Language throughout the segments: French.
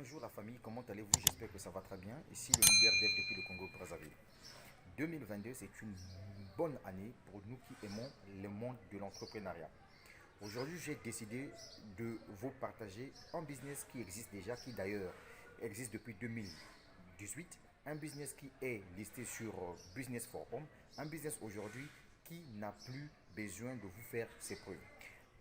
Bonjour la famille, comment allez-vous? J'espère que ça va très bien. Ici le leader Dev depuis le Congo-Brazzaville. 2022, c'est une bonne année pour nous qui aimons le monde de l'entrepreneuriat. Aujourd'hui, j'ai décidé de vous partager un business qui existe déjà, qui d'ailleurs existe depuis 2018. Un business qui est listé sur Business for Home. Un business aujourd'hui qui n'a plus besoin de vous faire ses preuves.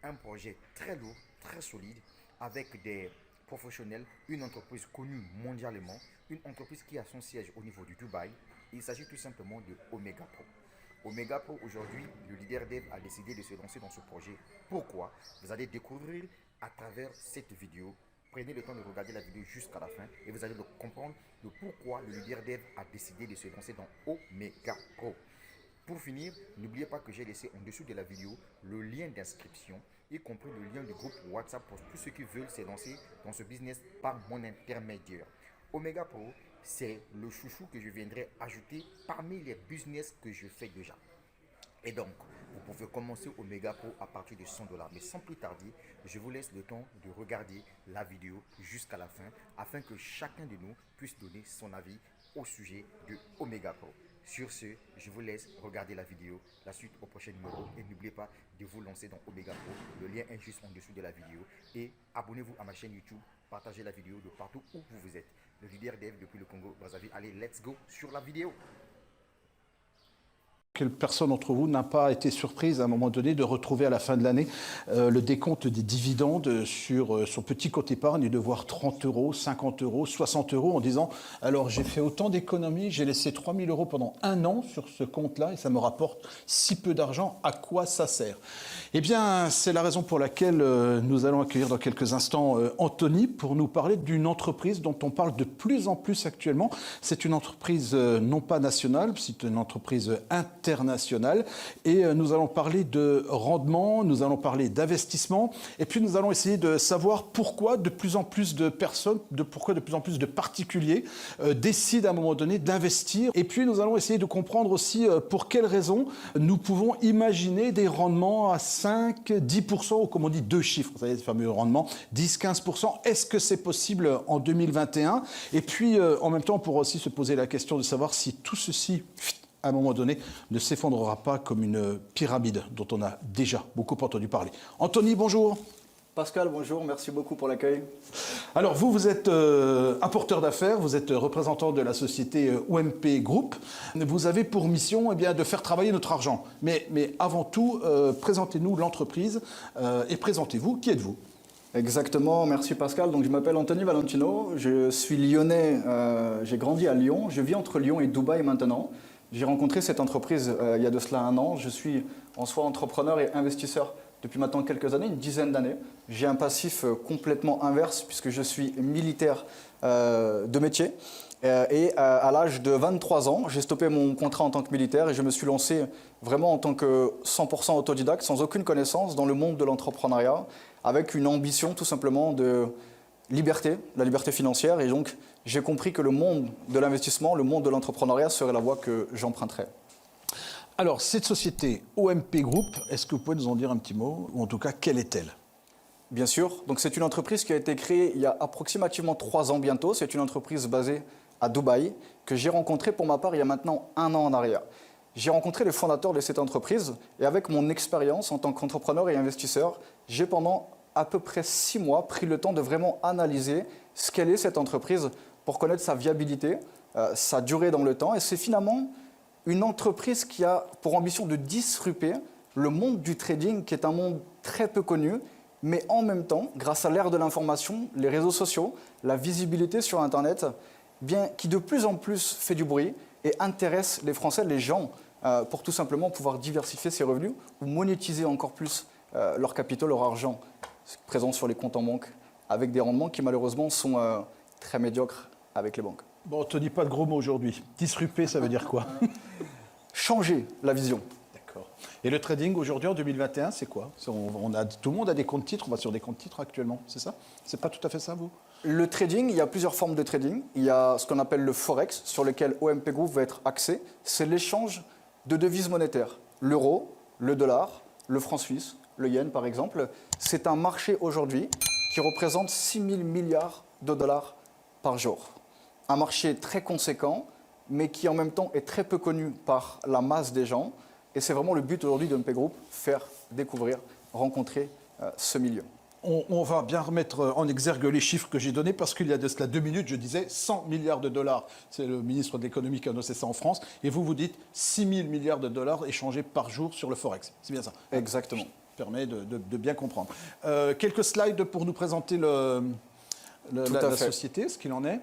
Un projet très lourd, très solide, avec des professionnels, une entreprise connue mondialement, une entreprise qui a son siège au niveau du Dubaï. Il s'agit tout simplement de Omega Pro. Omega Pro, aujourd'hui, le leader Dev a décidé de se lancer dans ce projet. Pourquoi? Vous allez découvrir à travers cette vidéo. Prenez le temps de regarder la vidéo jusqu'à la fin et vous allez comprendre le pourquoi le leader Dev a décidé de se lancer dans Omega Pro. Pour finir, n'oubliez pas que j'ai laissé en dessous de la vidéo le lien d'inscription, y compris le lien du groupe WhatsApp pour tous ceux qui veulent se lancer dans ce business par mon intermédiaire. Omega Pro, c'est le chouchou que je viendrai ajouter parmi les business que je fais déjà. Et donc, vous pouvez commencer Omega Pro à partir de 100 $. Mais sans plus tarder, je vous laisse le temps de regarder la vidéo jusqu'à la fin afin que chacun de nous puisse donner son avis au sujet de Omega Pro. Sur ce, je vous laisse regarder la vidéo, la suite au prochain numéro et n'oubliez pas de vous lancer dans Omega Pro. Le lien est juste en dessous de la vidéo et abonnez-vous à ma chaîne YouTube, partagez la vidéo de partout où vous êtes. Le leader Dev depuis le Congo-Brazzaville. Allez, let's go sur la vidéo. Quelle personne d'entre vous n'a pas été surprise à un moment donné de retrouver à la fin de l'année le décompte des dividendes sur son petit compte épargne et de voir 30 €, 50 €, 60 € en disant « Alors j'ai fait autant d'économies, j'ai laissé 3 000 € pendant un an sur ce compte-là et ça me rapporte si peu d'argent, à quoi ça sert ?» Eh bien, c'est la raison pour laquelle nous allons accueillir dans quelques instants Anthony pour nous parler d'une entreprise dont on parle de plus en plus actuellement. C'est une entreprise non pas nationale, c'est une entreprise internationale et nous allons parler de rendement, nous allons parler d'investissement et puis nous allons essayer de savoir pourquoi de plus en plus de personnes, pourquoi de plus en plus de particuliers décident à un moment donné d'investir et puis nous allons essayer de comprendre aussi pour quelles raisons nous pouvons imaginer des rendements à 5, 10% ou comme on dit deux chiffres, vous savez, ce fameux rendement, 10, 15%. Est-ce que c'est possible en 2021? Et puis en même temps, on pourra aussi se poser la question de savoir si tout ceci à un moment donné, ne s'effondrera pas comme une pyramide dont on a déjà beaucoup entendu parler. Anthony, bonjour. Pascal, bonjour, merci beaucoup pour l'accueil. Alors vous êtes apporteur d'affaires, vous êtes représentant de la société OMP Group. Vous avez pour mission de faire travailler notre argent. Mais avant tout, présentez-nous l'entreprise et présentez-vous. Qui êtes-vous? Exactement, merci Pascal. Donc, je m'appelle Anthony Valentino, je suis lyonnais, j'ai grandi à Lyon, je vis entre Lyon et Dubaï maintenant. J'ai rencontré cette entreprise il y a de cela un an. Je suis en soi entrepreneur et investisseur depuis maintenant quelques années, une dizaine d'années. J'ai un passif complètement inverse puisque je suis militaire de métier. Et à l'âge de 23 ans, j'ai stoppé mon contrat en tant que militaire et je me suis lancé vraiment en tant que 100% autodidacte, sans aucune connaissance, dans le monde de l'entrepreneuriat, avec une ambition tout simplement de liberté, la liberté financière. Et donc, j'ai compris que le monde de l'investissement, le monde de l'entrepreneuriat serait la voie que j'emprunterais. Alors, cette société OMP Group, est-ce que vous pouvez nous en dire un petit mot? Ou en tout cas, quelle est-elle? Bien sûr. Donc, c'est une entreprise qui a été créée il y a approximativement 3 ans bientôt. C'est une entreprise basée à Dubaï que j'ai rencontrée pour ma part il y a maintenant un an en arrière. J'ai rencontré les fondateurs de cette entreprise et avec mon expérience en tant qu'entrepreneur et investisseur, j'ai pendant à peu près 6 mois pris le temps de vraiment analyser ce qu'elle est cette entreprise pour connaître sa viabilité, sa durée dans le temps. Et c'est finalement une entreprise qui a pour ambition de disrupter le monde du trading, qui est un monde très peu connu, mais en même temps, grâce à l'ère de l'information, les réseaux sociaux, la visibilité sur Internet, bien, qui de plus en plus fait du bruit et intéresse les Français, les gens, pour tout simplement pouvoir diversifier ses revenus ou monétiser encore plus leur capital, leur argent présent sur les comptes en banque, avec des rendements qui malheureusement sont très médiocres avec les banques. Bon, Anthony, pas de gros mots aujourd'hui. Disrupter, ça veut dire quoi? Changer la vision. D'accord. Et le trading aujourd'hui en 2021, c'est quoi? Tout le monde a des comptes titres, on va sur des comptes titres actuellement, c'est ça? C'est pas tout à fait ça, vous? Le trading, il y a plusieurs formes de trading. Il y a ce qu'on appelle le forex, sur lequel OMP Group va être axé. C'est l'échange de devises monétaires. L'euro, le dollar, le franc suisse, le yen par exemple. C'est un marché aujourd'hui qui représente 6 000 milliards de dollars par jour. Un marché très conséquent, mais qui en même temps est très peu connu par la masse des gens. Et c'est vraiment le but aujourd'hui d'OMP Group, faire découvrir, rencontrer ce milieu. On va bien remettre en exergue les chiffres que j'ai donnés parce qu'il y a de cela 2 minutes, je disais 100 milliards de dollars. C'est le ministre de l'économie qui a annoncé ça en France. Et vous dites 6 000 milliards de dollars échangés par jour sur le Forex. C'est bien ça? Exactement. Ça permet de bien comprendre. Quelques slides pour nous présenter la société, ce qu'il en est.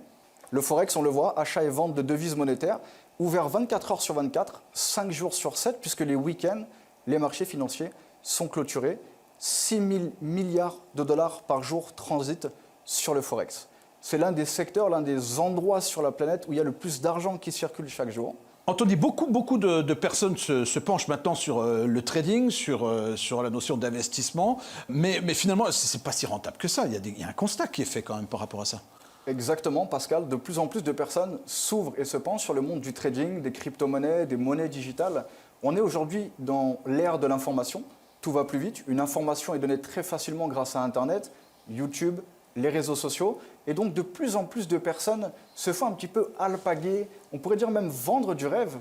Le Forex, on le voit, achat et vente de devises monétaires, ouvert 24 heures sur 24, 5 jours sur 7, puisque les week-ends, les marchés financiers sont clôturés. 6 000 milliards de dollars par jour transitent sur le Forex. C'est l'un des secteurs, l'un des endroits sur la planète où il y a le plus d'argent qui circule chaque jour. Anthony, beaucoup de personnes se penchent maintenant sur le trading, sur la notion d'investissement, mais finalement, ce n'est pas si rentable que ça. Il y a un constat qui est fait quand même par rapport à ça. Exactement, Pascal. De plus en plus de personnes s'ouvrent et se penchent sur le monde du trading, des crypto-monnaies, des monnaies digitales. On est aujourd'hui dans l'ère de l'information. Tout va plus vite. Une information est donnée très facilement grâce à Internet, YouTube, les réseaux sociaux. Et donc, de plus en plus de personnes se font un petit peu alpaguer, on pourrait dire même vendre du rêve,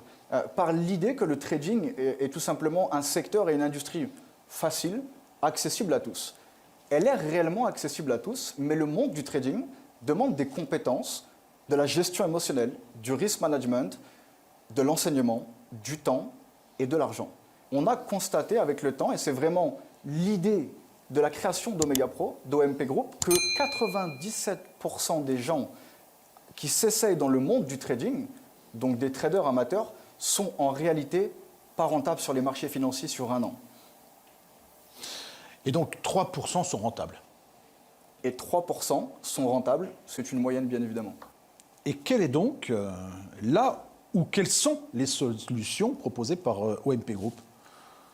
par l'idée que le trading est tout simplement un secteur et une industrie facile, accessible à tous. Elle est réellement accessible à tous, mais le monde du trading demande des compétences, de la gestion émotionnelle, du risk management, de l'enseignement, du temps et de l'argent. On a constaté avec le temps, et c'est vraiment l'idée de la création d'Omega Pro, d'OMP Group, que 97% des gens qui s'essayent dans le monde du trading, donc des traders amateurs, sont en réalité pas rentables sur les marchés financiers sur un an. Et donc 3% sont rentables. Et 3% sont rentables, c'est une moyenne bien évidemment. Et quelle est donc là ou quelles sont les solutions proposées par OMP Group?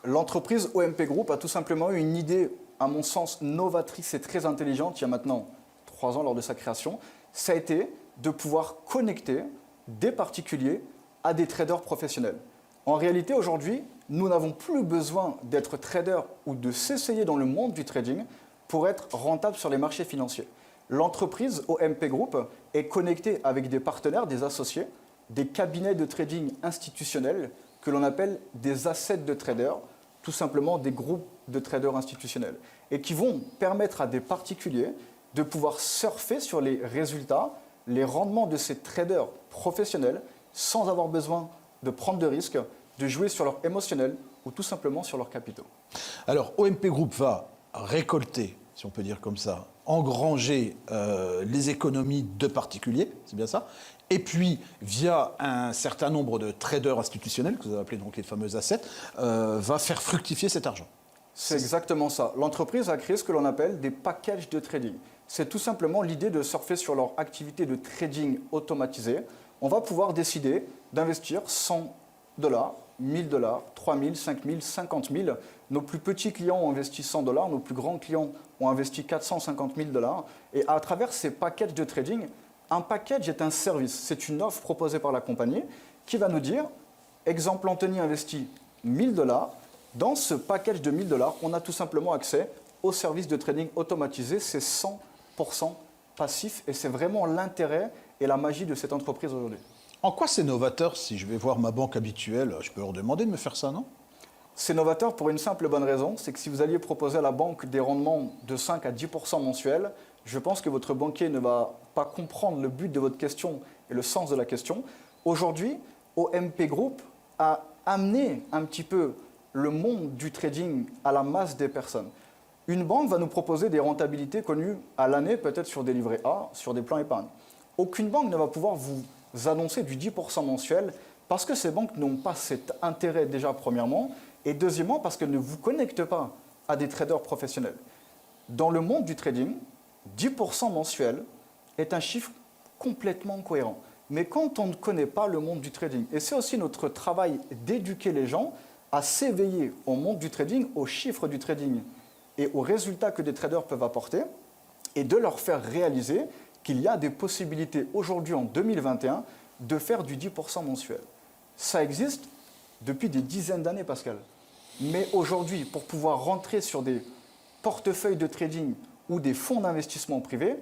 L'entreprise OMP Group a tout simplement eu une idée, à mon sens, novatrice et très intelligente, il y a maintenant 3 ans lors de sa création. Ça a été de pouvoir connecter des particuliers à des traders professionnels. En réalité, aujourd'hui, nous n'avons plus besoin d'être trader ou de s'essayer dans le monde du trading pour être rentable sur les marchés financiers. L'entreprise OMP Group est connectée avec des partenaires, des associés, des cabinets de trading institutionnels que l'on appelle des assets de traders, tout simplement des groupes de traders institutionnels, et qui vont permettre à des particuliers de pouvoir surfer sur les résultats, les rendements de ces traders professionnels sans avoir besoin de prendre de risques, de jouer sur leur émotionnel ou tout simplement sur leurs capitaux. Alors, OMP Group va récolter, si on peut dire comme ça, engranger les économies de particuliers, c'est bien ça, et puis, via un certain nombre de traders institutionnels, que vous avez appelés donc les fameux assets, va faire fructifier cet argent. C'est exactement ça. L'entreprise a créé ce que l'on appelle des packages de trading. C'est tout simplement l'idée de surfer sur leur activité de trading automatisée. On va pouvoir décider d'investir 100 $, 1000 $, 3000, 5000, 50 000. Nos plus petits clients ont investi 100 $, nos plus grands clients ont investi 450 000 $. Et à travers ces packages de trading, un package est un service. C'est une offre proposée par la compagnie qui va nous dire, exemple, Anthony investit 1000 $. Dans ce package de 1000 $, on a tout simplement accès au service de trading automatisé. C'est 100% passif et c'est vraiment l'intérêt et la magie de cette entreprise aujourd'hui. En quoi c'est novateur? Si je vais voir ma banque habituelle, je peux leur demander de me faire ça, non? C'est novateur pour une simple et bonne raison, c'est que si vous alliez proposer à la banque des rendements de 5 à 10% mensuels, je pense que votre banquier ne va pas comprendre le but de votre question et le sens de la question. Aujourd'hui, OMP Group a amené un petit peu le monde du trading à la masse des personnes. Une banque va nous proposer des rentabilités connues à l'année, peut-être sur des livrets A, sur des plans épargne. Aucune banque ne va pouvoir vous annoncer du 10% mensuel parce que ces banques n'ont pas cet intérêt déjà premièrement et deuxièmement parce qu'elles ne vous connectent pas à des traders professionnels. Dans le monde du trading, 10% mensuel est un chiffre complètement cohérent. Mais quand on ne connaît pas le monde du trading, et c'est aussi notre travail d'éduquer les gens à s'éveiller au monde du trading, aux chiffres du trading et aux résultats que des traders peuvent apporter, et de leur faire réaliser qu'il y a des possibilités aujourd'hui en 2021 de faire du 10% mensuel. Ça existe depuis des dizaines d'années, Pascal. Mais aujourd'hui, pour pouvoir rentrer sur des portefeuilles de trading ou des fonds d'investissement privés,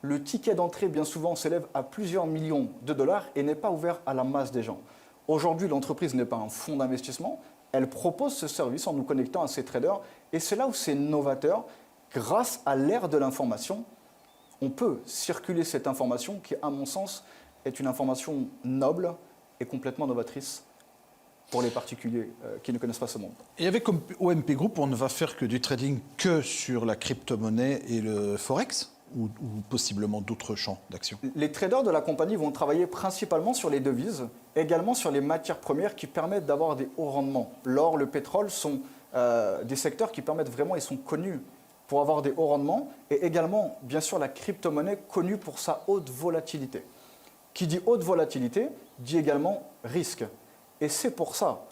le ticket d'entrée, bien souvent, s'élève à plusieurs millions de dollars et n'est pas ouvert à la masse des gens. Aujourd'hui, l'entreprise n'est pas un fonds d'investissement. Elle propose ce service en nous connectant à ses traders. Et c'est là où c'est novateur. Grâce à l'ère de l'information, on peut circuler cette information qui, à mon sens, est une information noble et complètement novatrice pour les particuliers qui ne connaissent pas ce monde. Et avec OMP Group, on ne va faire que du trading que sur la crypto-monnaie et le Forex ou possiblement d'autres champs d'action? Les traders de la compagnie vont travailler principalement sur les devises, également sur les matières premières qui permettent d'avoir des hauts rendements. L'or, le pétrole sont des secteurs qui permettent vraiment, ils sont connus pour avoir des hauts rendements, et également, bien sûr, la crypto-monnaie connue pour sa haute volatilité. Qui dit haute volatilité, dit également risque. Et c'est pour ça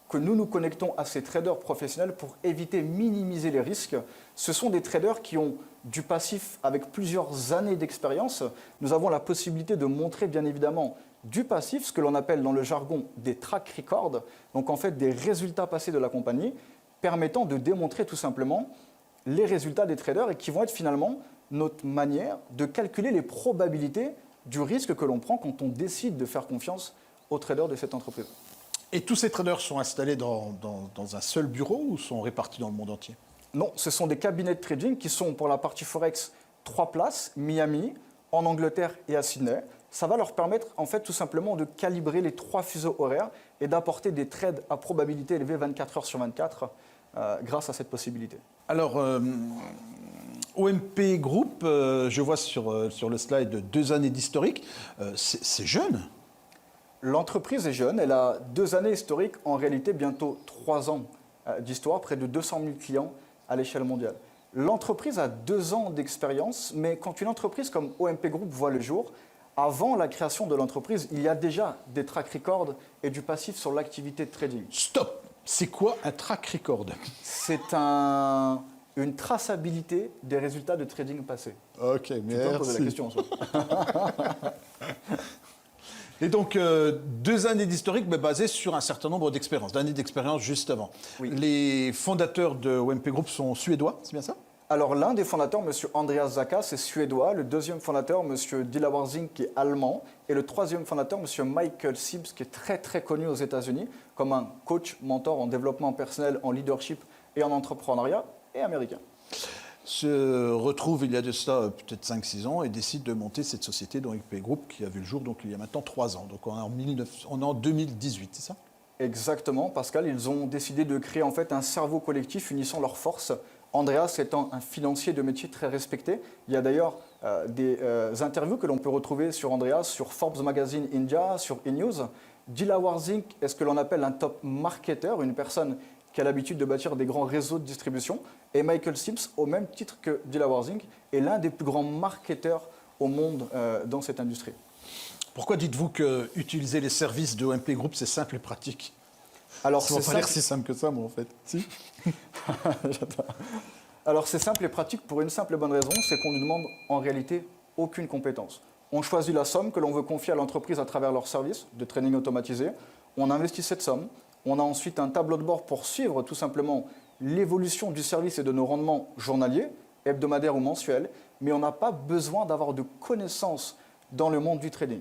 que nous nous connectons à ces traders professionnels pour éviter, minimiser les risques. Ce sont des traders qui ont du passif avec plusieurs années d'expérience. Nous avons la possibilité de montrer, bien évidemment, du passif, ce que l'on appelle dans le jargon des track records, donc en fait des résultats passés de la compagnie, permettant de démontrer tout simplement les résultats des traders et qui vont être finalement notre manière de calculer les probabilités du risque que l'on prend quand on décide de faire confiance aux traders de cette entreprise. Et tous ces traders sont installés dans un seul bureau ou sont répartis dans le monde entier? Non, ce sont des cabinets de trading qui sont pour la partie Forex 3 places, Miami, en Angleterre et à Sydney. Ça va leur permettre en fait tout simplement de calibrer les 3 fuseaux horaires et d'apporter des trades à probabilité élevée 24 heures sur 24 grâce à cette possibilité. Alors, OMP Group, je vois sur le slide 2 années d'historique, c'est jeune. L'entreprise est jeune, elle a 2 années historiques, en réalité bientôt 3 ans d'histoire, près de 200 000 clients à l'échelle mondiale. L'entreprise a 2 ans d'expérience, mais quand une entreprise comme OMP Group voit le jour, avant la création de l'entreprise, il y a déjà des track records et du passif sur l'activité de trading. Stop! C'est quoi un track record? C'est une traçabilité des résultats de trading passés. Ok, merci. Tu peux me poser la question en soi. Et donc, 2 années d'historique, mais basées sur un certain nombre d'expériences, d'années d'expérience juste avant. Oui. Les fondateurs de OMP Group sont suédois, c'est bien ça? Alors, l'un des fondateurs, M. Andreas Zaka, c'est suédois. Le deuxième fondateur, M. Dilawarzing, qui est allemand. Et le troisième fondateur, M. Michael Sibbs, qui est très, très connu aux États-Unis comme un coach, mentor en développement personnel, en leadership et en entrepreneuriat, et américain. Se retrouve il y a de cela peut-être 5-6 ans et décide de monter cette société d'OMP Group qui a vu le jour donc, il y a maintenant 3 ans. Donc on est en 2018, c'est ça? Exactement, Pascal. Ils ont décidé de créer en fait un cerveau collectif unissant leurs forces. Andreas étant un financier de métier très respecté. Il y a d'ailleurs des interviews que l'on peut retrouver sur Andreas, sur Forbes Magazine India, sur eNews. Dilawarzing est ce que l'on appelle un top marketer, une personne qui a l'habitude de bâtir des grands réseaux de distribution. Et Michael Sibbs, au même titre que Dilawarzing, est l'un des plus grands marketeurs au monde dans cette industrie. Pourquoi dites-vous que utiliser les services de OMP Group, c'est simple et pratique? Alors, ça ne va pas l'air si simple que ça, moi, en fait. Si. Alors, c'est simple et pratique pour une simple et bonne raison, c'est qu'on ne demande en réalité aucune compétence. On choisit la somme que l'on veut confier à l'entreprise à travers leur service de trading automatisé. On investit cette somme. On a ensuite un tableau de bord pour suivre tout simplement l'évolution du service et de nos rendements journaliers, hebdomadaires ou mensuels, mais on n'a pas besoin d'avoir de connaissances dans le monde du trading.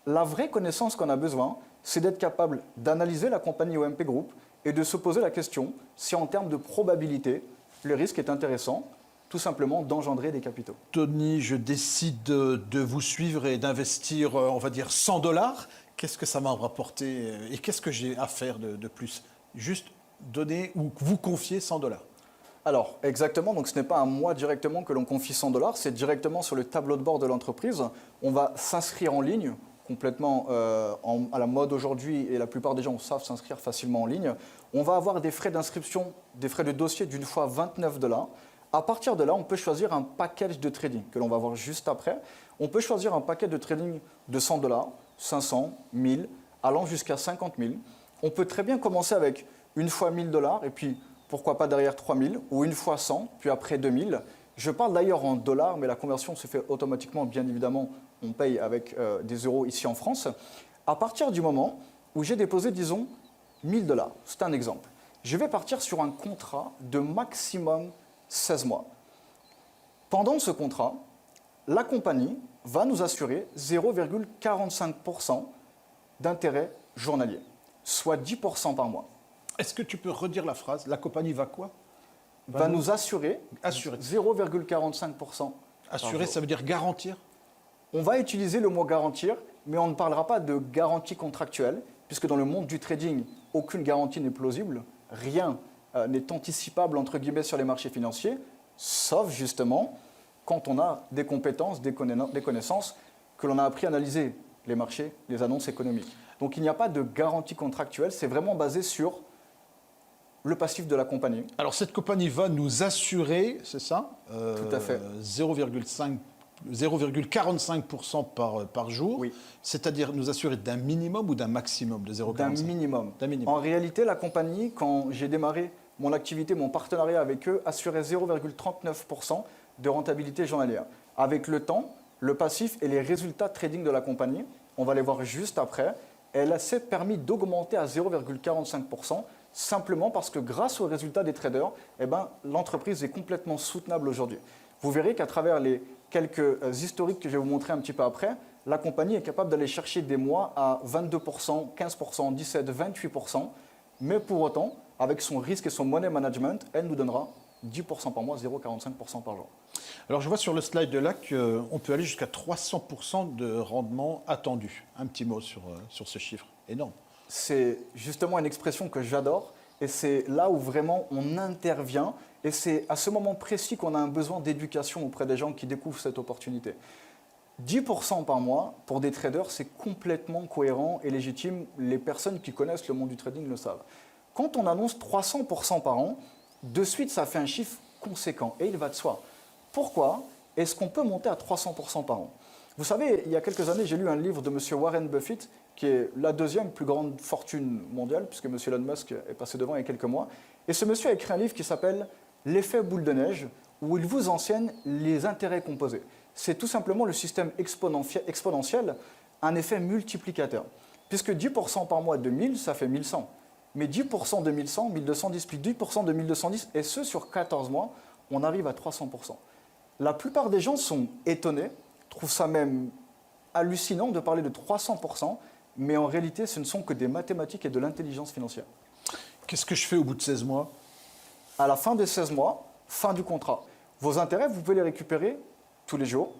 La vraie connaissance qu'on a besoin, c'est d'être capable d'analyser la compagnie OMP Group et de se poser la question si en termes de probabilité, le risque est intéressant, tout simplement d'engendrer des capitaux. Tony, je décide de vous suivre et d'investir, on va dire, 100 $. Qu'est-ce que ça m'a rapporté et qu'est-ce que j'ai à faire de plus? Juste donner ou vous confier 100 $. Alors, exactement, donc ce n'est pas à moi directement que l'on confie 100 $, c'est directement sur le tableau de bord de l'entreprise. On va s'inscrire en ligne, complètement à la mode aujourd'hui, et la plupart des gens savent s'inscrire facilement en ligne. On va avoir des frais d'inscription, des frais de dossier d'une fois 29 $. À partir de là, on peut choisir un package de trading que l'on va voir juste après. On peut choisir un paquet de trading de 100 $, 500, 1000, allant jusqu'à 50 000. On peut très bien commencer avec une fois 1000 $ et puis pourquoi pas derrière 3000 ou une fois 100, puis après 2000. Je parle d'ailleurs en dollars, mais la conversion se fait automatiquement, bien évidemment, on paye avec des euros ici en France. À partir du moment où j'ai déposé, disons, 1000 $, c'est un exemple, je vais partir sur un contrat de maximum 16 mois. Pendant ce contrat, la compagnie va nous assurer 0,45% d'intérêt journalier, soit 10% par mois. Est-ce que tu peux redire la phrase? La compagnie va quoi? Va nous assurer, Assurer. 0,45%. Assurer, ça veut dire garantir? On va utiliser le mot garantir, mais on ne parlera pas de garantie contractuelle, puisque dans le monde du trading, aucune garantie n'est plausible, rien n'est anticipable entre guillemets sur les marchés financiers, sauf justement quand on a des compétences, des connaissances, que l'on a appris à analyser les marchés, les annonces économiques. Donc il n'y a pas de garantie contractuelle, c'est vraiment basé sur le passif de la compagnie. Alors cette compagnie va nous assurer, c'est ça? Tout à fait. 0,45% par jour, Oui. C'est-à-dire nous assurer d'un minimum ou d'un maximum de 0,45? D'un minimum. D'un minimum. En réalité, la compagnie, quand j'ai démarré mon activité, mon partenariat avec eux, assurait 0,39% de rentabilité journalière. Avec le temps, le passif et les résultats de trading de la compagnie, on va les voir juste après, elle s'est permis d'augmenter à 0,45%, simplement parce que grâce aux résultats des traders, l'entreprise est complètement soutenable aujourd'hui. Vous verrez qu'à travers les quelques historiques que je vais vous montrer un petit peu après, la compagnie est capable d'aller chercher des mois à 22%, 15%, 17%, 28%, mais pour autant, avec son risque et son money management, elle nous donnera 10% par mois, 0,45% par jour. Alors je vois sur le slide de là qu'on peut aller jusqu'à 300% de rendement attendu. Un petit mot sur ce chiffre, énorme. C'est justement une expression que j'adore et c'est là où vraiment on intervient et c'est à ce moment précis qu'on a un besoin d'éducation auprès des gens qui découvrent cette opportunité. 10% par mois, pour des traders, c'est complètement cohérent et légitime. Les personnes qui connaissent le monde du trading le savent. Quand on annonce 300% par an, de suite, ça fait un chiffre conséquent et il va de soi. Pourquoi est-ce qu'on peut monter à 300% par an? Vous savez, il y a quelques années, j'ai lu un livre de M. Warren Buffett, qui est la deuxième plus grande fortune mondiale, puisque M. Elon Musk est passé devant il y a quelques mois. Et ce monsieur a écrit un livre qui s'appelle « L'effet boule de neige », où il vous enseigne les intérêts composés. C'est tout simplement le système exponentiel, un effet multiplicateur. Puisque 10% par mois de 1000, ça fait 1100. Mais 10% de 1100, 1210, puis 10% de 1210, et ce sur 14 mois, on arrive à 300%. La plupart des gens sont étonnés, trouvent ça même hallucinant de parler de 300%, mais en réalité, ce ne sont que des mathématiques et de l'intelligence financière. Qu'est-ce que je fais au bout de 16 mois? À la fin des 16 mois, fin du contrat. Vos intérêts, vous pouvez les récupérer tous les jours,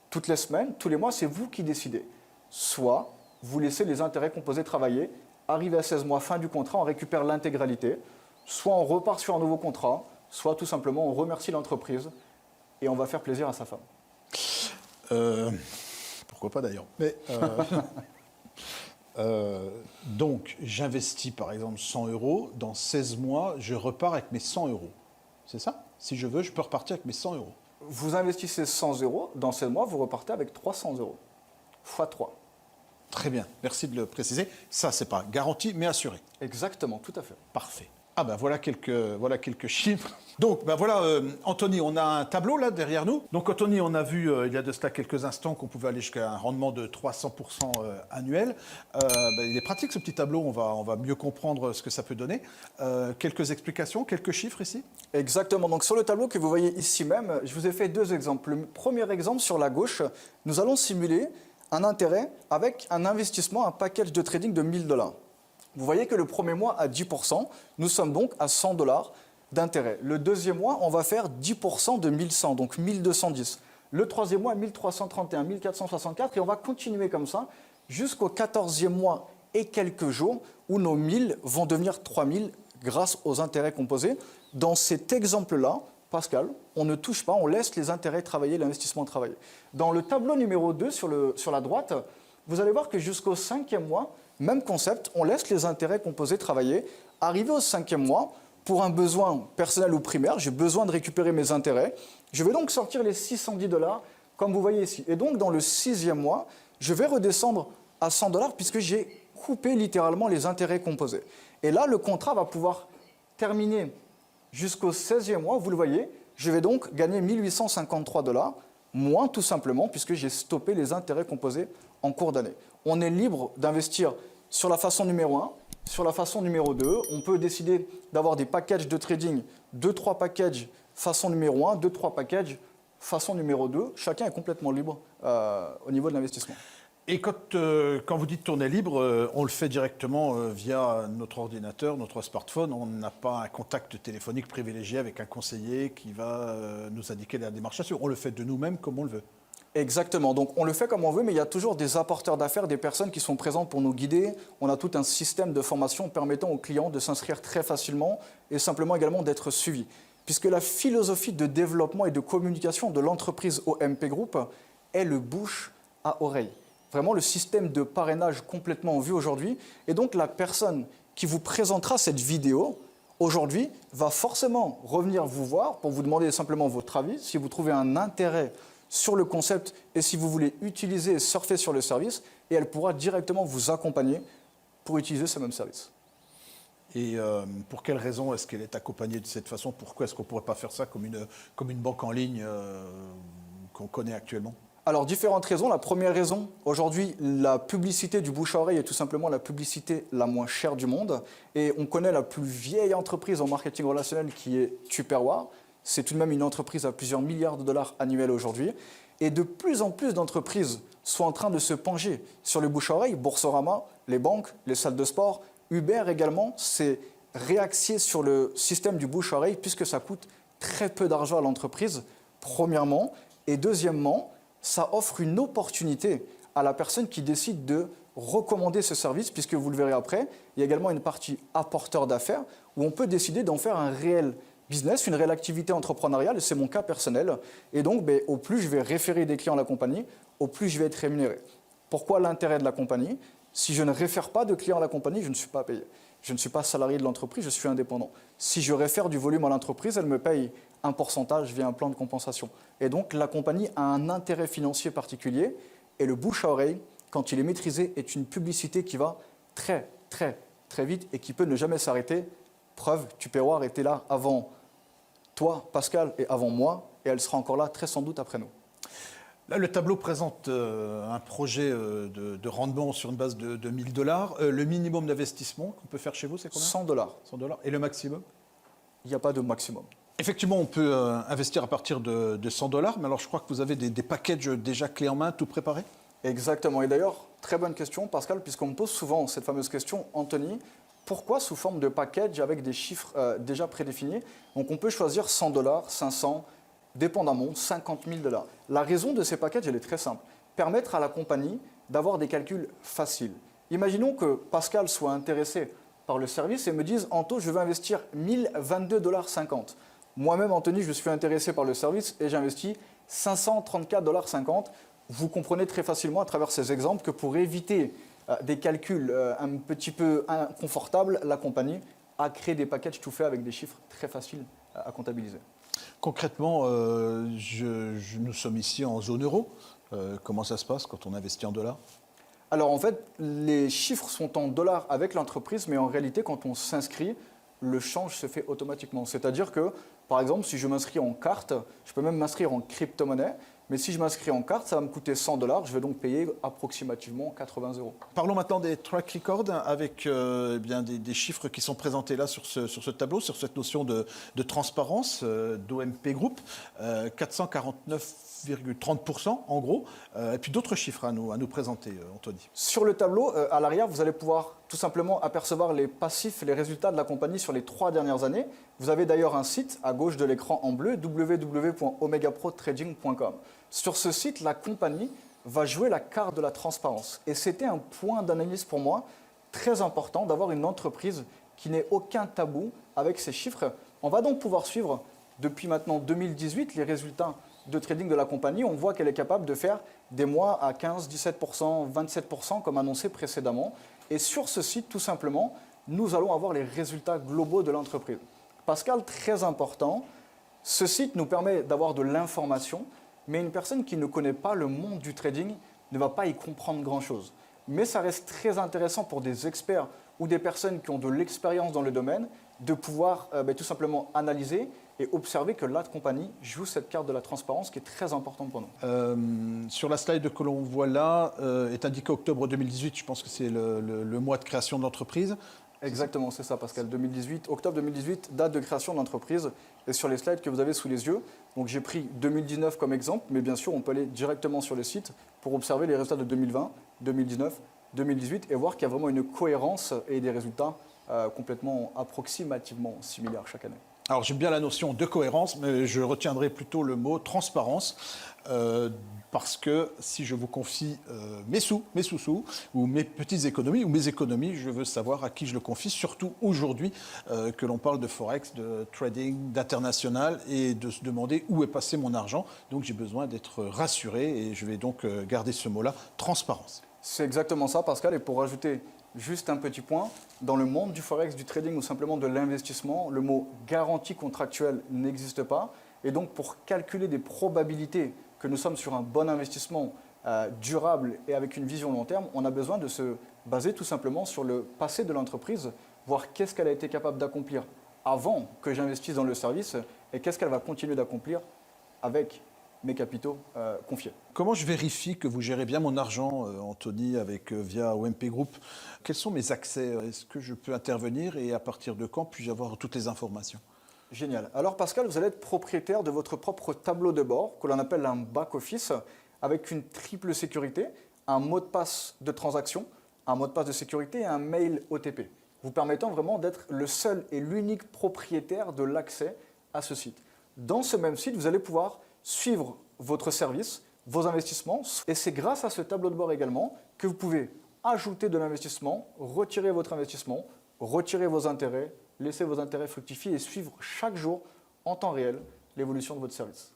toutes les semaines, tous les mois, c'est vous qui décidez. Soit vous laissez les intérêts composés travailler, arrivé à 16 mois, fin du contrat, on récupère l'intégralité, soit on repart sur un nouveau contrat, soit tout simplement on remercie l'entreprise et on va faire plaisir à sa femme. Pourquoi pas d'ailleurs. Mais donc, j'investis par exemple 100 €. Dans 16 mois, je repars avec mes 100 €. C'est ça? Si je veux, je peux repartir avec mes 100 €. Vous investissez 100 €, dans 16 mois, vous repartez avec 300 €, x 3. Très bien, merci de le préciser. Ça, c'est pas garanti, mais assuré. Exactement, tout à fait. Parfait. Ah ben voilà quelques chiffres. Donc ben voilà, Anthony, on a un tableau là derrière nous. Donc Anthony, on a vu il y a de cela quelques instants qu'on pouvait aller jusqu'à un rendement de 300% annuel. Il est pratique ce petit tableau, on va mieux comprendre ce que ça peut donner. Quelques explications, quelques chiffres ici? Exactement, donc sur le tableau que vous voyez ici même, je vous ai fait deux exemples. Le premier exemple sur la gauche, nous allons simuler un intérêt avec un investissement, un package de trading de 1000 $. Vous voyez que le premier mois à 10%, nous sommes donc à 100 $ d'intérêt. Le deuxième mois, on va faire 10% de 1100, donc 1210. Le troisième mois, 1331, 1464, et on va continuer comme ça jusqu'au 14e mois et quelques jours où nos 1000 vont devenir 3000 grâce aux intérêts composés. Dans cet exemple-là, Pascal, on ne touche pas, on laisse les intérêts travailler, l'investissement travailler. Dans le tableau numéro 2 sur la droite, vous allez voir que jusqu'au 5e mois, même concept, on laisse les intérêts composés travailler. Arrivé au 5e mois, pour un besoin personnel ou primaire, j'ai besoin de récupérer mes intérêts. Je vais donc sortir les 610 $, comme vous voyez ici. Et donc, dans le 6e mois, je vais redescendre à 100 $ puisque j'ai coupé littéralement les intérêts composés. Et là, le contrat va pouvoir terminer jusqu'au 16e mois. Vous le voyez, je vais donc gagner 1853 $, moins tout simplement, puisque j'ai stoppé les intérêts composés en cours d'année. On est libre d'investir sur la façon numéro 1, sur la façon numéro 2. On peut décider d'avoir des packages de trading, 2-3 packages façon numéro 1, 2-3 packages Façon numéro 2, chacun est complètement libre au niveau de l'investissement. Et quand vous dites tourner libre, on le fait directement via notre ordinateur, notre smartphone. On n'a pas un contact téléphonique privilégié avec un conseiller qui va nous indiquer la démarche à suivre. On le fait de nous-mêmes comme on le veut. Exactement, donc on le fait comme on veut, mais il y a toujours des apporteurs d'affaires, des personnes qui sont présentes pour nous guider. On a tout un système de formation permettant aux clients de s'inscrire très facilement et simplement également d'être suivis. Puisque la philosophie de développement et de communication de l'entreprise OMP Group est le bouche à oreille. Vraiment le système de parrainage complètement en vue aujourd'hui. Et donc la personne qui vous présentera cette vidéo aujourd'hui va forcément revenir vous voir pour vous demander simplement votre avis, si vous trouvez un intérêt sur le concept et si vous voulez utiliser et surfer sur le service, et elle pourra directement vous accompagner pour utiliser ce même service. Et pour quelle raison est-ce qu'elle est accompagnée de cette façon? Pourquoi est-ce qu'on ne pourrait pas faire ça comme une banque en ligne qu'on connaît actuellement? Alors, différentes raisons. La première raison, aujourd'hui, la publicité du bouche à oreille est tout simplement la publicité la moins chère du monde. Et on connaît la plus vieille entreprise en marketing relationnel qui est Tupperware. C'est tout de même une entreprise à plusieurs milliards de dollars annuels aujourd'hui. Et de plus en plus d'entreprises sont en train de se pencher sur le bouche à oreille. Boursorama, les banques, les salles de sport, Uber également, c'est réaxé sur le système du bouche à oreille puisque ça coûte très peu d'argent à l'entreprise, premièrement. Et deuxièmement, ça offre une opportunité à la personne qui décide de recommander ce service, puisque vous le verrez après, il y a également une partie apporteur d'affaires où on peut décider d'en faire un réel business, une réelle activité entrepreneuriale, et c'est mon cas personnel. Et donc, au plus je vais référer des clients à la compagnie, au plus je vais être rémunéré. Pourquoi l'intérêt de la compagnie? Si je ne réfère pas de clients à la compagnie, je ne suis pas payé. Je ne suis pas salarié de l'entreprise, je suis indépendant. Si je réfère du volume à l'entreprise, elle me paye un pourcentage via un plan de compensation. Et donc, la compagnie a un intérêt financier particulier. Et le bouche à oreille, quand il est maîtrisé, est une publicité qui va très, très, très vite et qui peut ne jamais s'arrêter. Preuve, Tupperware était là avant toi, Pascal, et avant moi. Et elle sera encore là très sans doute après nous. Là, le tableau présente un projet de rendement sur une base de $1000. Le minimum d'investissement qu'on peut faire chez vous, c'est combien? $100. $100. Et le maximum? Il n'y a pas de maximum. Effectivement, on peut investir à partir de $100, mais alors je crois que vous avez des packages déjà clés en main, tout préparés? Exactement. Et d'ailleurs, très bonne question, Pascal, puisqu'on me pose souvent cette fameuse question, Anthony, pourquoi sous forme de package avec des chiffres déjà prédéfinis? Donc on peut choisir $100, 500, dépendamment, $50 000. La raison de ces packages, elle est très simple. Permettre à la compagnie d'avoir des calculs faciles. Imaginons que Pascal soit intéressé par le service et me dise « Anto, je veux investir $1022,50 ». Moi-même, Anthony, je suis intéressé par le service et j'investis $534,50. Vous comprenez très facilement à travers ces exemples que pour éviter des calculs un petit peu inconfortables, la compagnie a créé des packages tout faits avec des chiffres très faciles à comptabiliser. Concrètement, nous sommes ici en zone euro. Comment ça se passe quand on investit en dollars? Alors en fait, les chiffres sont en dollars avec l'entreprise, mais en réalité, quand on s'inscrit, le change se fait automatiquement. C'est-à-dire que, par exemple, si je m'inscris en carte, je peux même m'inscrire en crypto-monnaie, mais si je m'inscris en carte, ça va me coûter $100, je vais donc payer approximativement 80 €. Parlons maintenant des track records avec des chiffres qui sont présentés là sur ce tableau, sur cette notion de transparence d'OMP Group, 449,30% en gros, et puis d'autres chiffres à nous présenter, Anthony. Sur le tableau, à l'arrière, vous allez pouvoir tout simplement apercevoir les passifs, les résultats de la compagnie sur les 3 dernières années. Vous avez d'ailleurs un site à gauche de l'écran en bleu, www.omegaprotrading.com. Sur ce site, la compagnie va jouer la carte de la transparence. Et c'était un point d'analyse pour moi très important d'avoir une entreprise qui n'ait aucun tabou avec ces chiffres. On va donc pouvoir suivre depuis maintenant 2018 les résultats de trading de la compagnie. On voit qu'elle est capable de faire des mois à 15, 17%, 27% comme annoncé précédemment. Et sur ce site, tout simplement, nous allons avoir les résultats globaux de l'entreprise. Pascal, très important, ce site nous permet d'avoir de l'information, mais une personne qui ne connaît pas le monde du trading ne va pas y comprendre grand-chose. Mais ça reste très intéressant pour des experts ou des personnes qui ont de l'expérience dans le domaine de pouvoir tout simplement analyser et observer que la compagnie joue cette carte de la transparence qui est très importante pour nous. Sur la slide que l'on voit là, est indiqué octobre 2018, je pense que c'est le mois de création de l'entreprise. Exactement, c'est ça, Pascal. 2018, octobre 2018, date de création de l'entreprise. Et sur les slides que vous avez sous les yeux, donc j'ai pris 2019 comme exemple, mais bien sûr, on peut aller directement sur le site pour observer les résultats de 2020, 2019, 2018 et voir qu'il y a vraiment une cohérence et des résultats complètement approximativement similaires chaque année. Alors j'aime bien la notion de cohérence, mais je retiendrai plutôt le mot transparence, parce que si je vous confie mes sous-sous, ou mes petites économies, ou mes économies, je veux savoir à qui je le confie, surtout aujourd'hui que l'on parle de Forex, de trading, d'international, et de se demander où est passé mon argent. Donc j'ai besoin d'être rassuré, et je vais donc garder ce mot-là, transparence. C'est exactement ça, Pascal, et pour rajouter juste un petit point, dans le monde du forex, du trading ou simplement de l'investissement, le mot garantie contractuelle n'existe pas. Et donc, pour calculer des probabilités que nous sommes sur un bon investissement durable et avec une vision long terme, on a besoin de se baser tout simplement sur le passé de l'entreprise, voir qu'est-ce qu'elle a été capable d'accomplir avant que j'investisse dans le service et qu'est-ce qu'elle va continuer d'accomplir avec mes capitaux confiés. Comment je vérifie que vous gérez bien mon argent, Anthony, via OMP Group? Quels sont mes accès? Est-ce que je peux intervenir et à partir de quand puis-je avoir toutes les informations? Génial. Alors Pascal, vous allez être propriétaire de votre propre tableau de bord, que l'on appelle un back-office, avec une triple sécurité, un mot de passe de transaction, un mot de passe de sécurité et un mail OTP, vous permettant vraiment d'être le seul et l'unique propriétaire de l'accès à ce site. Dans ce même site, vous allez pouvoir suivre votre service, vos investissements, et c'est grâce à ce tableau de bord également que vous pouvez ajouter de l'investissement, retirer votre investissement, retirer vos intérêts, laisser vos intérêts fructifier et suivre chaque jour en temps réel l'évolution de votre service.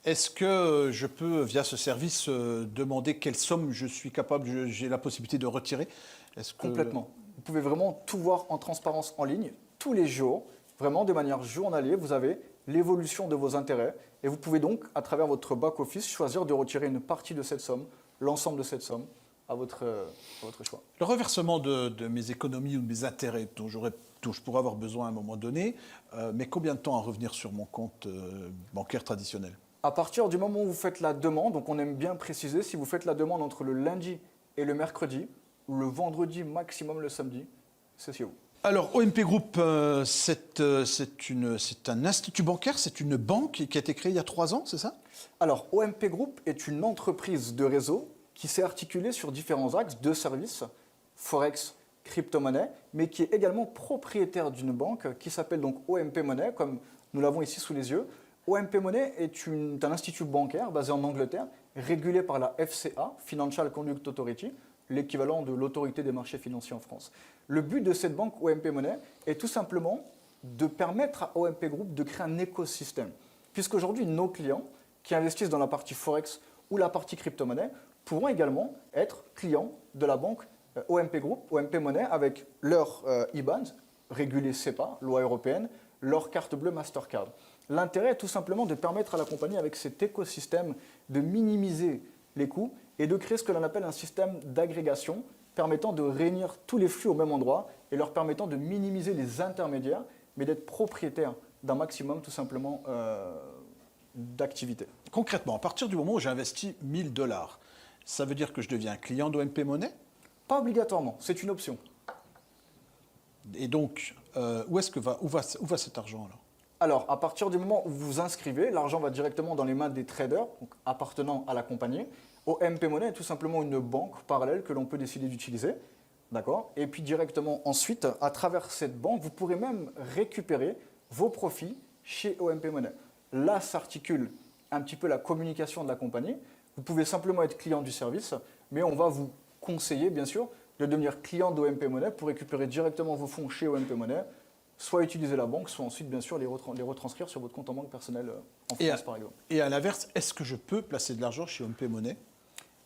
Est-ce que je peux, via ce service, demander quelle somme je suis capable, j'ai la possibilité de retirer? Complètement. Vous pouvez vraiment tout voir en transparence en ligne, tous les jours, vraiment de manière journalière, vous avez l'évolution de vos intérêts et vous pouvez donc, à travers votre back-office, choisir de retirer une partie de cette somme, l'ensemble de cette somme, à votre choix. Le reversement de mes économies ou de mes intérêts dont je pourrais avoir besoin à un moment donné, mais combien de temps à revenir sur mon compte bancaire traditionnel? À partir du moment où vous faites la demande, donc on aime bien préciser, si vous faites la demande entre le lundi et le mercredi, le vendredi maximum le samedi, c'est chez vous. Alors, OMP Group, c'est un institut bancaire, c'est une banque qui a été créée il y a 3 ans, c'est ça? Alors, OMP Group est une entreprise de réseau qui s'est articulée sur différents axes de services, Forex, crypto-monnaie, mais qui est également propriétaire d'une banque qui s'appelle donc OMP Money, comme nous l'avons ici sous les yeux. OMP Money est un institut bancaire basé en Angleterre, régulé par la FCA, Financial Conduct Authority, l'équivalent de l'autorité des marchés financiers en France. Le but de cette banque OMP Money est tout simplement de permettre à OMP Group de créer un écosystème. Puisqu'aujourd'hui, nos clients qui investissent dans la partie Forex ou la partie crypto-monnaie pourront également être clients de la banque OMP Group, OMP Money, avec leur IBAN, régulé CEPA, loi européenne, leur carte bleue Mastercard. L'intérêt est tout simplement de permettre à la compagnie, avec cet écosystème, de minimiser les coûts et de créer ce que l'on appelle un système d'agrégation permettant de réunir tous les flux au même endroit et leur permettant de minimiser les intermédiaires, mais d'être propriétaire d'un maximum tout simplement d'activités. Concrètement, à partir du moment où j'investis 1 000 $, ça veut dire que je deviens client d'OMP Money? Pas obligatoirement, c'est une option. Et donc, où va cet argent-là? Alors, à partir du moment où vous vous inscrivez, l'argent va directement dans les mains des traders, donc appartenant à la compagnie. OMP Money est tout simplement une banque parallèle que l'on peut décider d'utiliser. D'accord? Et puis directement ensuite, à travers cette banque, vous pourrez même récupérer vos profits chez OMP Money. Là s'articule un petit peu la communication de la compagnie. Vous pouvez simplement être client du service, mais on va vous conseiller, bien sûr, de devenir client d'OMP Money pour récupérer directement vos fonds chez OMP Money, soit utiliser la banque, soit ensuite, bien sûr, les retranscrire sur votre compte en banque personnel en France, par exemple. Et à l'inverse, est-ce que je peux placer de l'argent chez OMP Money?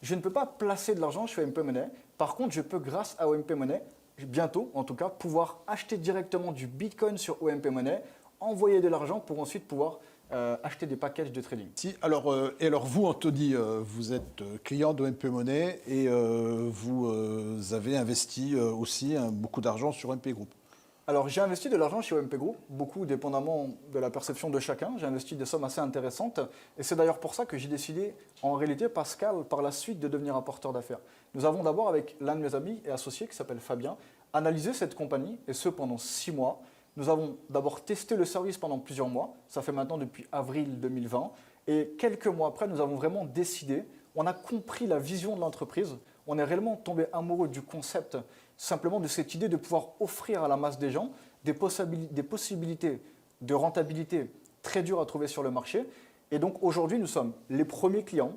Je ne peux pas placer de l'argent chez OMP Money. Par contre, je peux, grâce à OMP Money, bientôt en tout cas, pouvoir acheter directement du Bitcoin sur OMP Money, envoyer de l'argent pour ensuite pouvoir acheter des packages de trading. Si, alors vous, Anthony, vous êtes client d'OMP Money et vous avez investi aussi beaucoup d'argent sur OMP Group. Alors, j'ai investi de l'argent chez OMP Group, beaucoup dépendamment de la perception de chacun. J'ai investi des sommes assez intéressantes. Et c'est d'ailleurs pour ça que j'ai décidé, en réalité, Pascal, par la suite, de devenir apporteur d'affaires. Nous avons d'abord, avec l'un de mes amis et associés, qui s'appelle Fabien, analysé cette compagnie, et ce pendant 6 mois. Nous avons d'abord testé le service pendant plusieurs mois. Ça fait maintenant depuis avril 2020. Et quelques mois après, nous avons vraiment décidé, on a compris la vision de l'entreprise. On est réellement tombé amoureux du concept, simplement de cette idée de pouvoir offrir à la masse des gens des possibilités de rentabilité très dures à trouver sur le marché. Et donc aujourd'hui, nous sommes les premiers clients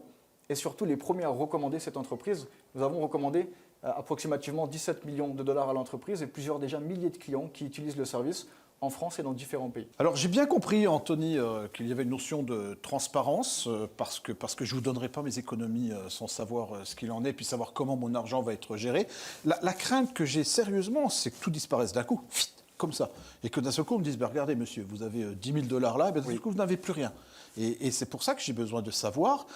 et surtout les premiers à recommander cette entreprise. Nous avons recommandé approximativement 17 millions de dollars à l'entreprise et plusieurs déjà milliers de clients qui utilisent le service en France et dans différents pays. Alors j'ai bien compris, Anthony, qu'il y avait une notion de transparence, parce que je ne vous donnerai pas mes économies sans savoir ce qu'il en est, puis savoir comment mon argent va être géré. La crainte que j'ai sérieusement, c'est que tout disparaisse d'un coup, comme ça, et que d'un seul coup on me dise, regardez monsieur, vous avez 10 000 dollars là, et d'un seul coup vous n'avez plus rien. Et c'est pour ça que j'ai besoin de savoir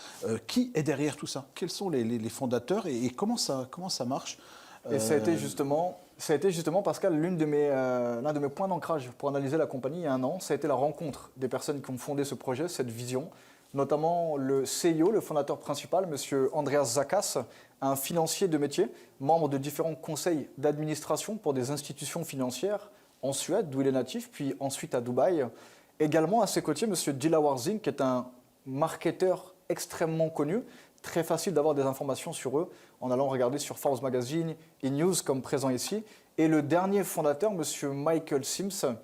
qui est derrière tout ça, quels sont les fondateurs et comment ça marche. Et ça a été justement, Pascal, l'un de mes points d'ancrage pour analyser la compagnie il y a un an. Ça a été la rencontre des personnes qui ont fondé ce projet, cette vision, notamment le CEO, le fondateur principal, M. Andreas Zakas, un financier de métier, membre de différents conseils d'administration pour des institutions financières en Suède, d'où il est natif, puis ensuite à Dubaï. Également à ses côtés, M. Dilawar Singh, qui est un marketeur extrêmement connu. Très facile d'avoir des informations sur eux en allant regarder sur Forbes Magazine, E-News comme présent ici. Et le dernier fondateur, M. Michael Sims,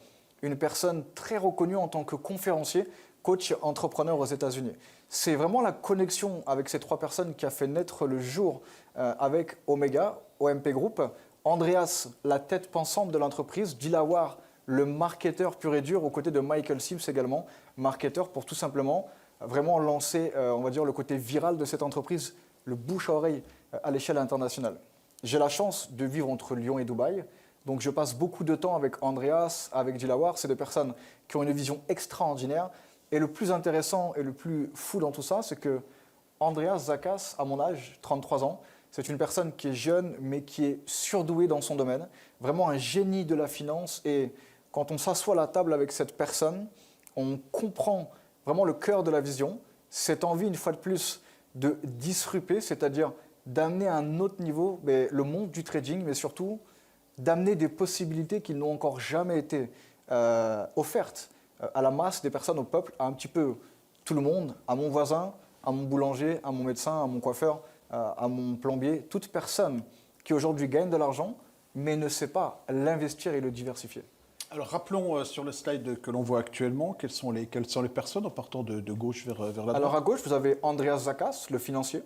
une personne très reconnue en tant que conférencier, coach entrepreneur aux États-Unis. C'est vraiment la connexion avec ces 3 personnes qui a fait naître le jour avec Omega, OMP Group. Andreas, la tête pensante de l'entreprise. Dilawar, le marketeur pur et dur, aux côtés de Michael Sims également, marketeur pour tout simplement vraiment lancer, on va dire, le côté viral de cette entreprise, le bouche à oreille à l'échelle internationale. J'ai la chance de vivre entre Lyon et Dubaï, donc je passe beaucoup de temps avec Andreas, avec Dilawar. C'est des personnes qui ont une vision extraordinaire. Et le plus intéressant et le plus fou dans tout ça, c'est que Andreas Zakas, à mon âge, 33 ans, c'est une personne qui est jeune, mais qui est surdouée dans son domaine, vraiment un génie de la finance. Et quand on s'assoit à la table avec cette personne, on comprend vraiment le cœur de la vision, cette envie, une fois de plus, de disrupter, c'est-à-dire d'amener à un autre niveau le monde du trading, mais surtout d'amener des possibilités qui n'ont encore jamais été offertes à la masse des personnes, au peuple, à un petit peu tout le monde, à mon voisin, à mon boulanger, à mon médecin, à mon coiffeur, à mon plombier, toute personne qui aujourd'hui gagne de l'argent, mais ne sait pas l'investir et le diversifier. Alors rappelons sur le slide que l'on voit actuellement, quelles sont les personnes en partant de gauche vers la droite. Alors à gauche, vous avez Andreas Zakas, le financier.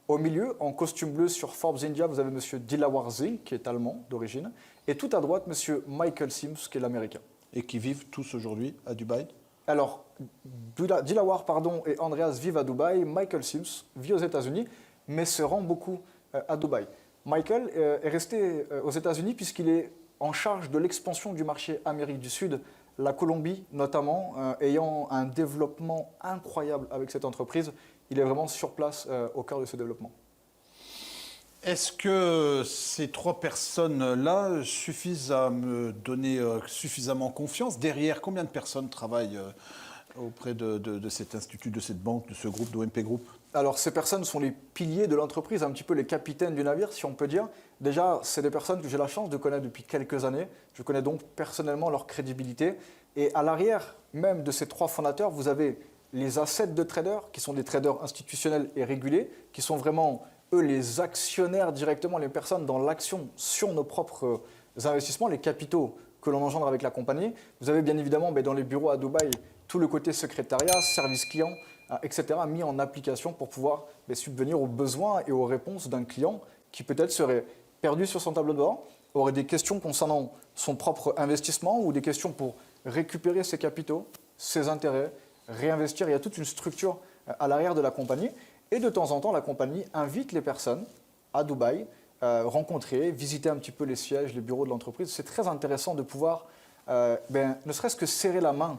Au milieu, en costume bleu sur Forbes India, vous avez M. Dilawar Singh, qui est allemand d'origine. Et tout à droite, M. Michael Sims, qui est l'américain. Et qui vivent tous aujourd'hui à Dubaï. Alors, Dilawar et Andreas vivent à Dubaï. Michael Sims vit aux États-Unis, mais se rend beaucoup à Dubaï. Michael est resté aux États-Unis puisqu'il est en charge de l'expansion du marché Amérique du Sud, la Colombie notamment, ayant un développement incroyable avec cette entreprise. Il est vraiment sur place au cœur de ce développement. Est-ce que ces 3 personnes-là suffisent à me donner suffisamment confiance? Derrière, combien de personnes travaillent auprès de cet institut, de cette banque, de ce groupe, d'OMP Group? Alors, ces personnes sont les piliers de l'entreprise, un petit peu les capitaines du navire, si on peut dire. Déjà, c'est des personnes que j'ai la chance de connaître depuis quelques années. Je connais donc personnellement leur crédibilité. Et à l'arrière même de ces 3 fondateurs, vous avez les assets de traders, qui sont des traders institutionnels et régulés, qui sont vraiment, eux, les actionnaires directement, les personnes dans l'action sur nos propres investissements, les capitaux que l'on engendre avec la compagnie. Vous avez bien évidemment dans les bureaux à Dubaï tout le côté secrétariat, service client, etc., mis en application pour pouvoir subvenir aux besoins et aux réponses d'un client qui peut-être serait perdu sur son tableau de bord, aurait des questions concernant son propre investissement ou des questions pour récupérer ses capitaux, ses intérêts, réinvestir. Il y a toute une structure à l'arrière de la compagnie. Et de temps en temps, la compagnie invite les personnes à Dubaï, rencontrer, visiter un petit peu les sièges, les bureaux de l'entreprise. C'est très intéressant de pouvoir, ne serait-ce que serrer la main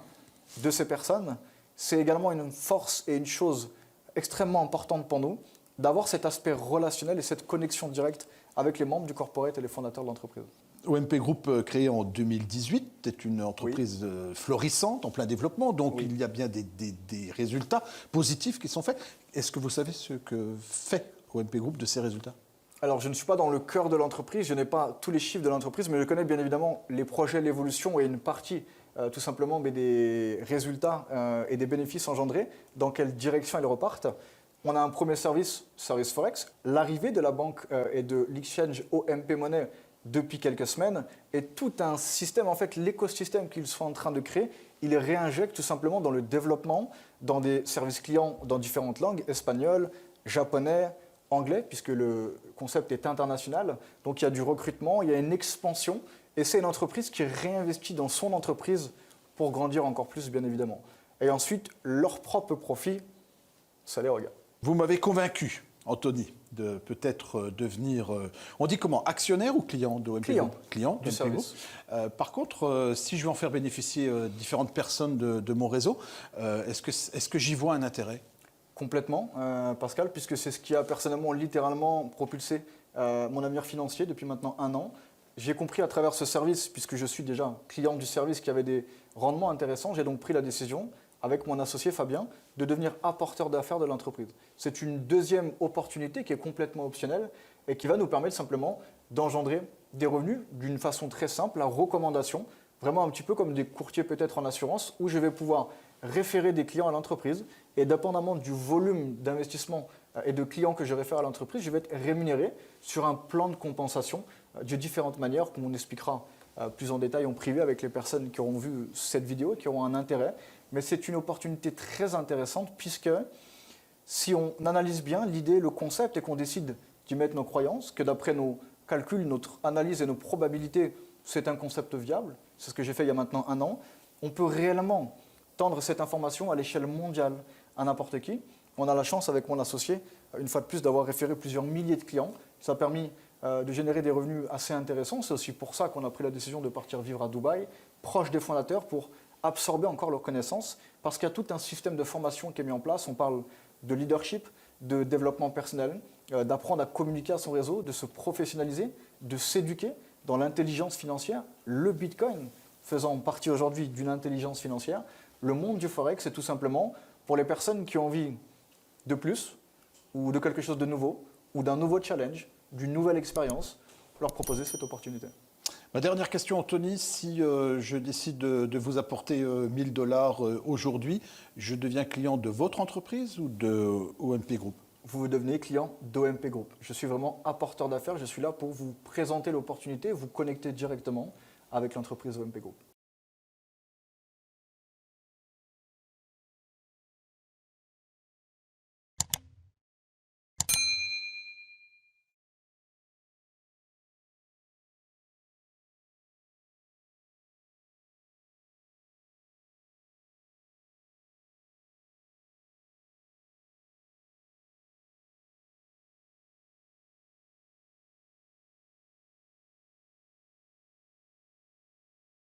de ces personnes. C'est également une force et une chose extrêmement importante pour nous d'avoir cet aspect relationnel et cette connexion directe avec les membres du corporate et les fondateurs de l'entreprise. OMP Group, créé en 2018, est une entreprise florissante, en plein développement, donc il y a bien des résultats positifs qui sont faits. Est-ce que vous savez ce que fait OMP Group de ces résultats? Alors, je ne suis pas dans le cœur de l'entreprise, je n'ai pas tous les chiffres de l'entreprise, mais je connais bien évidemment les projets, l'évolution et une partie, tout simplement, des résultats et des bénéfices engendrés, dans quelle direction ils repartent. On a un premier service Forex, l'arrivée de la banque et de l'exchange OMP Money depuis quelques semaines, et tout un système, en fait, l'écosystème qu'ils sont en train de créer, ils réinjectent tout simplement dans le développement, dans des services clients dans différentes langues, espagnol, japonais, anglais, puisque le concept est international. Donc il y a du recrutement, il y a une expansion, et c'est une entreprise qui réinvestit dans son entreprise pour grandir encore plus, bien évidemment. Et ensuite, leur propre profit, ça les regarde. Vous m'avez convaincu, Anthony, de peut-être devenir, on dit comment, actionnaire ou client de OMP Group? Client du service. Par contre, si je veux en faire bénéficier différentes personnes de mon réseau, est-ce que j'y vois un intérêt? Complètement, Pascal, puisque c'est ce qui a personnellement, littéralement propulsé mon avenir financier depuis maintenant 1 an. J'ai compris à travers ce service, puisque je suis déjà client du service, qui avait des rendements intéressants. J'ai donc pris la décision, avec mon associé Fabien, de devenir apporteur d'affaires de l'entreprise. C'est une deuxième opportunité qui est complètement optionnelle et qui va nous permettre simplement d'engendrer des revenus d'une façon très simple, la recommandation, vraiment un petit peu comme des courtiers peut-être en assurance, où je vais pouvoir référer des clients à l'entreprise et dépendamment du volume d'investissement et de clients que je réfère à l'entreprise, je vais être rémunéré sur un plan de compensation de différentes manières, comme on expliquera plus en détail en privé avec les personnes qui auront vu cette vidéo, qui auront un intérêt. Mais c'est une opportunité très intéressante puisque si on analyse bien l'idée, le concept et qu'on décide d'y mettre nos croyances, que d'après nos calculs, notre analyse et nos probabilités, c'est un concept viable, c'est ce que j'ai fait il y a maintenant 1 an, on peut réellement tendre cette information à l'échelle mondiale à n'importe qui. On a la chance avec mon associé, une fois de plus, d'avoir référé plusieurs milliers de clients. Ça a permis de générer des revenus assez intéressants. C'est aussi pour ça qu'on a pris la décision de partir vivre à Dubaï, proche des fondateurs, pour absorber encore leurs connaissances, parce qu'il y a tout un système de formation qui est mis en place. On parle de leadership, de développement personnel, d'apprendre à communiquer à son réseau, de se professionnaliser, de s'éduquer dans l'intelligence financière. Le Bitcoin faisant partie aujourd'hui d'une intelligence financière, le monde du Forex, c'est tout simplement pour les personnes qui ont envie de plus, ou de quelque chose de nouveau, ou d'un nouveau challenge, d'une nouvelle expérience, leur proposer cette opportunité. Ma dernière question, Anthony, si je décide de vous apporter 1 000 $ aujourd'hui, je deviens client de votre entreprise ou de OMP Group? Vous devenez client d'OMP Group. Je suis vraiment apporteur d'affaires, je suis là pour vous présenter l'opportunité, vous connecter directement avec l'entreprise OMP Group.